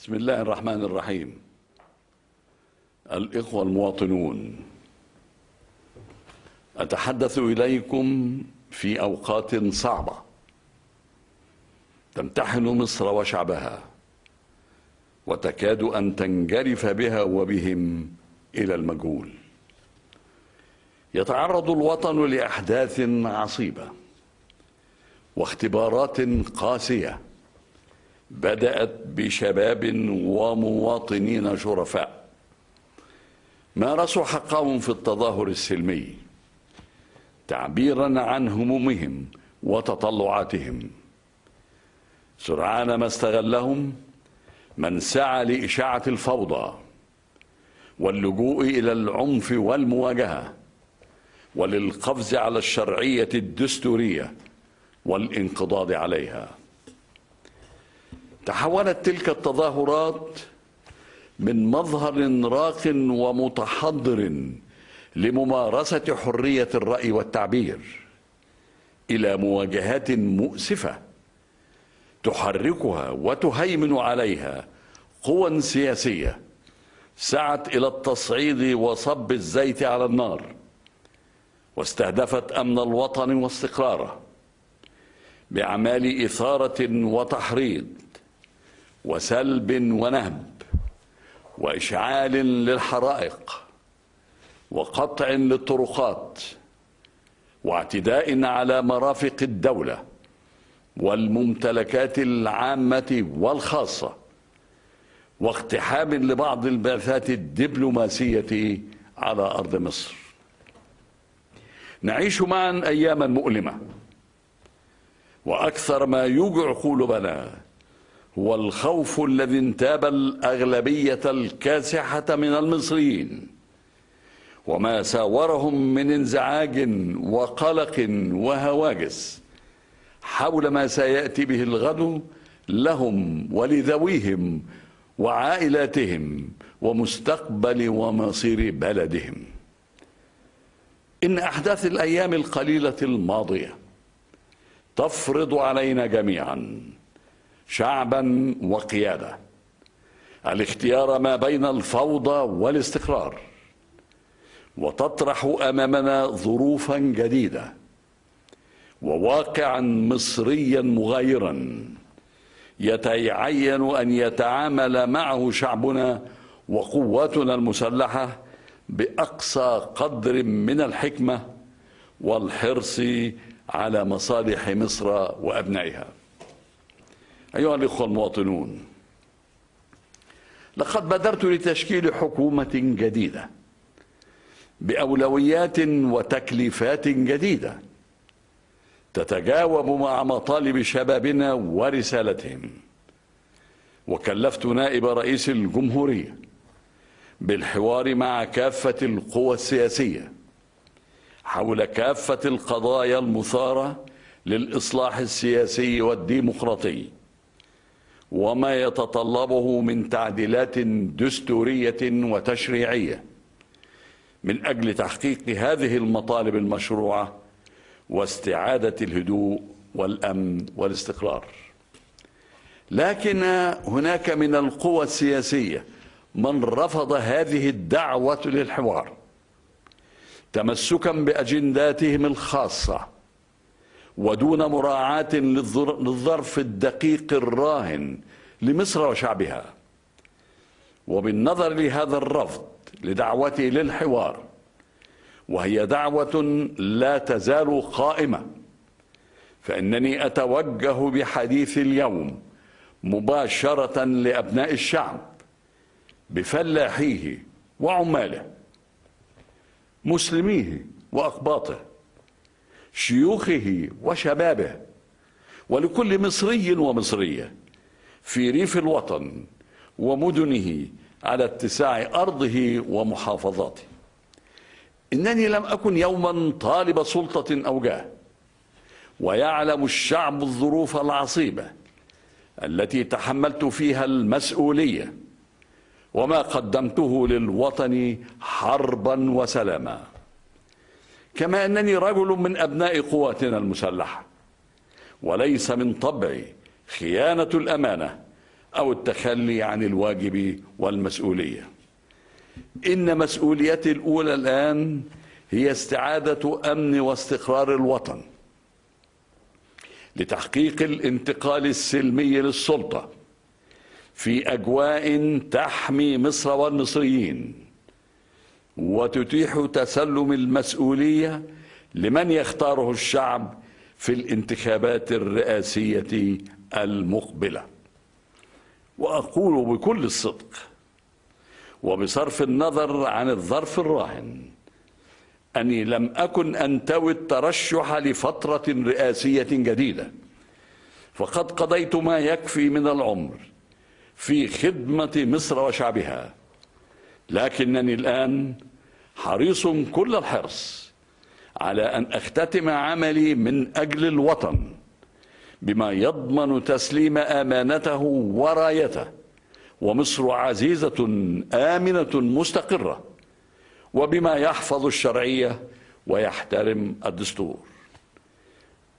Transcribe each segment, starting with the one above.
بسم الله الرحمن الرحيم. الإخوة المواطنون، أتحدث إليكم في أوقات صعبة تمتحن مصر وشعبها، وتكاد أن تنجرف بها وبهم إلى المجهول. يتعرض الوطن لأحداث عصيبة واختبارات قاسية بدأت بشباب ومواطنين شرفاء مارسوا حقهم في التظاهر السلمي تعبيرا عن همومهم وتطلعاتهم. سرعان ما استغلهم من سعى لإشاعة الفوضى واللجوء إلى العنف والمواجهة وللقفز على الشرعية الدستورية والانقضاض عليها. تحولت تلك التظاهرات من مظهر راق ومتحضر لممارسة حرية الرأي والتعبير إلى مواجهات مؤسفة تحركها وتهيمن عليها قوى سياسية سعت إلى التصعيد وصب الزيت على النار، واستهدفت أمن الوطن واستقراره بأعمال إثارة وتحريض وسلب ونهب وإشعال للحرائق وقطع للطرقات واعتداء على مرافق الدولة والممتلكات العامة والخاصة واقتحام لبعض البعثات الدبلوماسية على أرض مصر. نعيش معا أياما مؤلمة، وأكثر ما يوجع قلوبنا هو الخوف الذي انتاب الأغلبية الكاسحة من المصريين وما ساورهم من انزعاج وقلق وهواجس حول ما سيأتي به الغد لهم ولذويهم وعائلاتهم ومستقبل ومصير بلدهم. إن أحداث الأيام القليلة الماضية تفرض علينا جميعا شعبا وقيادة الاختيار ما بين الفوضى والاستقرار، وتطرح أمامنا ظروفا جديدة وواقعا مصريا مغايرا يتعين أن يتعامل معه شعبنا وقواتنا المسلحة بأقصى قدر من الحكمة والحرص على مصالح مصر وأبنائها. أيها الإخوة المواطنون، لقد بادرت لتشكيل حكومة جديدة بأولويات وتكليفات جديدة تتجاوب مع مطالب شبابنا ورسالتهم، وكلفت نائب رئيس الجمهورية بالحوار مع كافة القوى السياسية حول كافة القضايا المثارة للإصلاح السياسي والديمقراطي وما يتطلبه من تعديلات دستورية وتشريعية من أجل تحقيق هذه المطالب المشروعة واستعادة الهدوء والأمن والاستقرار. لكن هناك من القوى السياسية من رفض هذه الدعوة للحوار تمسكا بأجنداتهم الخاصة ودون مراعاة للظرف الدقيق الراهن لمصر وشعبها. وبالنظر لهذا الرفض لدعوتي للحوار، وهي دعوة لا تزال قائمة، فإنني أتوجه بحديث اليوم مباشرة لأبناء الشعب بفلاحيه وعماله، مسلميه وأقباطه، شيوخه وشبابه، ولكل مصري ومصرية في ريف الوطن ومدنه على اتساع أرضه ومحافظاته. إنني لم أكن يوما طالب سلطة أو جاه، ويعلم الشعب الظروف العصيبة التي تحملت فيها المسؤولية وما قدمته للوطن حربا وسلاما. كما أنني رجل من أبناء قواتنا المسلحة، وليس من طبعي خيانة الأمانة أو التخلي عن الواجب والمسؤولية. إن مسؤوليتي الأولى الآن هي استعادة أمن واستقرار الوطن لتحقيق الانتقال السلمي للسلطة في أجواء تحمي مصر والمصريين وتتيح تسلم المسؤولية لمن يختاره الشعب في الانتخابات الرئاسية المقبلة. وأقول بكل الصدق وبصرف النظر عن الظرف الراهن أني لم أكن أنتوي الترشح لفترة رئاسية جديدة، فقد قضيت ما يكفي من العمر في خدمة مصر وشعبها، لكنني الآن حريص كل الحرص على أن أختتم عملي من أجل الوطن بما يضمن تسليم أمانته ورايته ومصر عزيزة آمنة مستقرة، وبما يحفظ الشرعية ويحترم الدستور.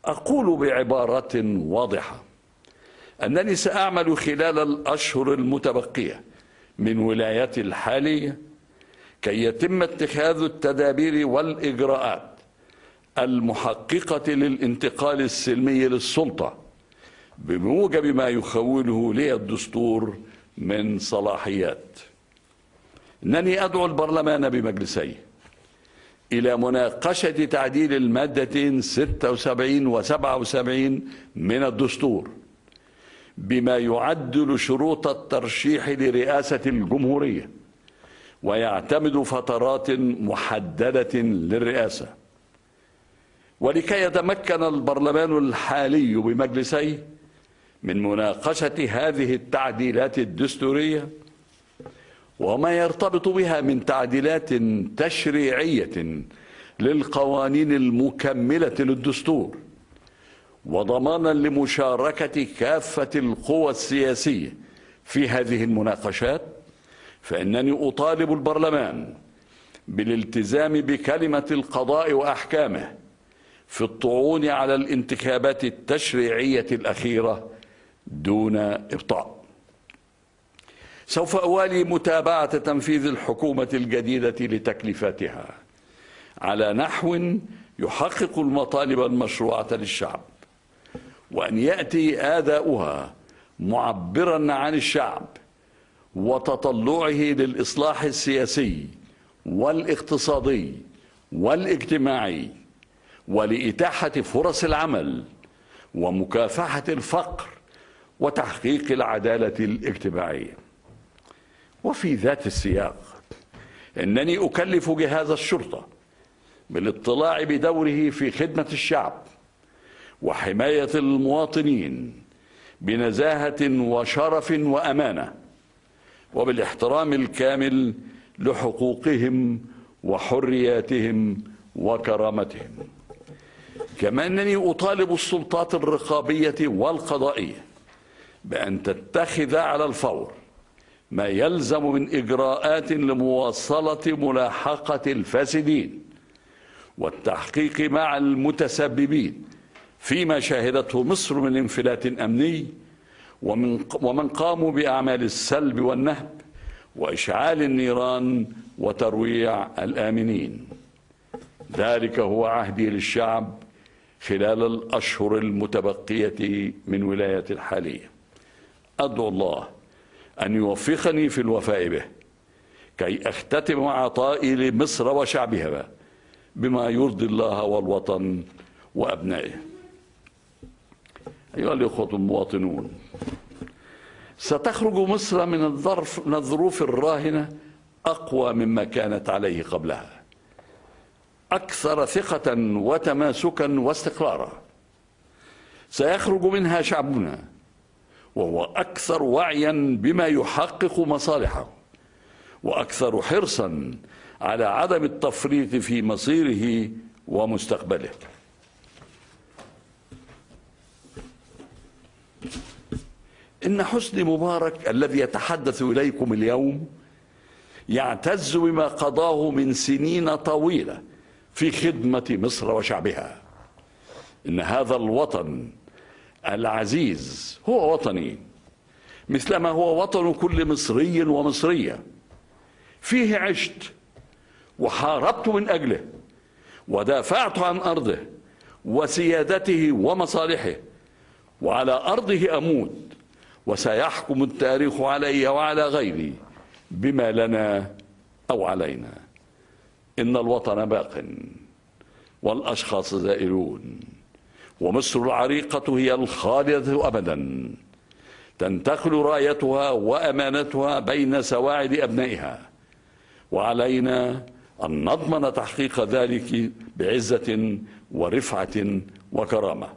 أقول بعبارة واضحة أنني سأعمل خلال الأشهر المتبقية من ولايتي الحالية كي يتم اتخاذ التدابير والإجراءات المحققة للانتقال السلمي للسلطة بموجب ما يخوله لي الدستور من صلاحيات. إنني أدعو البرلمان بمجلسيه إلى مناقشة تعديل المادتين 76 و 77 من الدستور بما يعدل شروط الترشيح لرئاسة الجمهورية ويعتمد فترات محددة للرئاسة، ولكي يتمكن البرلمان الحالي بمجلسيه من مناقشة هذه التعديلات الدستورية وما يرتبط بها من تعديلات تشريعية للقوانين المكملة للدستور، وضمانا لمشاركة كافة القوى السياسية في هذه المناقشات، فإنني أطالب البرلمان بالالتزام بكلمة القضاء وأحكامه في الطعون على الانتخابات التشريعية الأخيرة دون إبطاء. سوف أوالي متابعة تنفيذ الحكومة الجديدة لتكليفاتها على نحو يحقق المطالب المشروعة للشعب، وأن يأتي أداؤها معبرا عن الشعب وتطلعه للإصلاح السياسي والاقتصادي والاجتماعي ولإتاحة فرص العمل ومكافحة الفقر وتحقيق العدالة الاجتماعية. وفي ذات السياق إنني أكلف جهاز الشرطة بالاطلاع بدوره في خدمة الشعب وحماية المواطنين بنزاهة وشرف وأمانة وبالاحترام الكامل لحقوقهم وحرياتهم وكرامتهم. كما أنني أطالب السلطات الرقابية والقضائية بأن تتخذ على الفور ما يلزم من إجراءات لمواصلة ملاحقة الفاسدين والتحقيق مع المتسببين فيما شهدته مصر من انفلات أمني ومن قاموا بأعمال السلب والنهب وإشعال النيران وترويع الآمنين. ذلك هو عهدي للشعب خلال الأشهر المتبقية من ولايتي الحالية. أدعو الله أن يوفقني في الوفاء به كي أختتم عطائي لمصر وشعبها بما يرضي الله والوطن وأبنائه. أيها الإخوة المواطنون، ستخرج مصر من الظروف الراهنة أقوى مما كانت عليه قبلها، أكثر ثقة وتماسكا واستقرارا. سيخرج منها شعبنا وهو أكثر وعيا بما يحقق مصالحه وأكثر حرصا على عدم التفريط في مصيره ومستقبله. إن حسني مبارك الذي يتحدث إليكم اليوم يعتز بما قضاه من سنين طويلة في خدمة مصر وشعبها. إن هذا الوطن العزيز هو وطني، مثلما هو وطن كل مصري ومصرية، فيه عشت وحاربت من أجله ودافعت عن أرضه وسيادته ومصالحه، وعلى أرضه أموت، وسيحكم التاريخ علي وعلى غيري بما لنا أو علينا. إن الوطن باق والأشخاص زائلون، ومصر العريقة هي الخالدة أبدا، تنتقل رايتها وأمانتها بين سواعد أبنائها، وعلينا أن نضمن تحقيق ذلك بعزة ورفعة وكرامة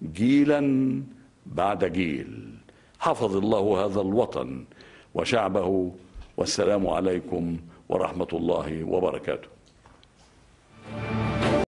جيلا بعد جيل. حفظ الله هذا الوطن وشعبه، والسلام عليكم ورحمة الله وبركاته.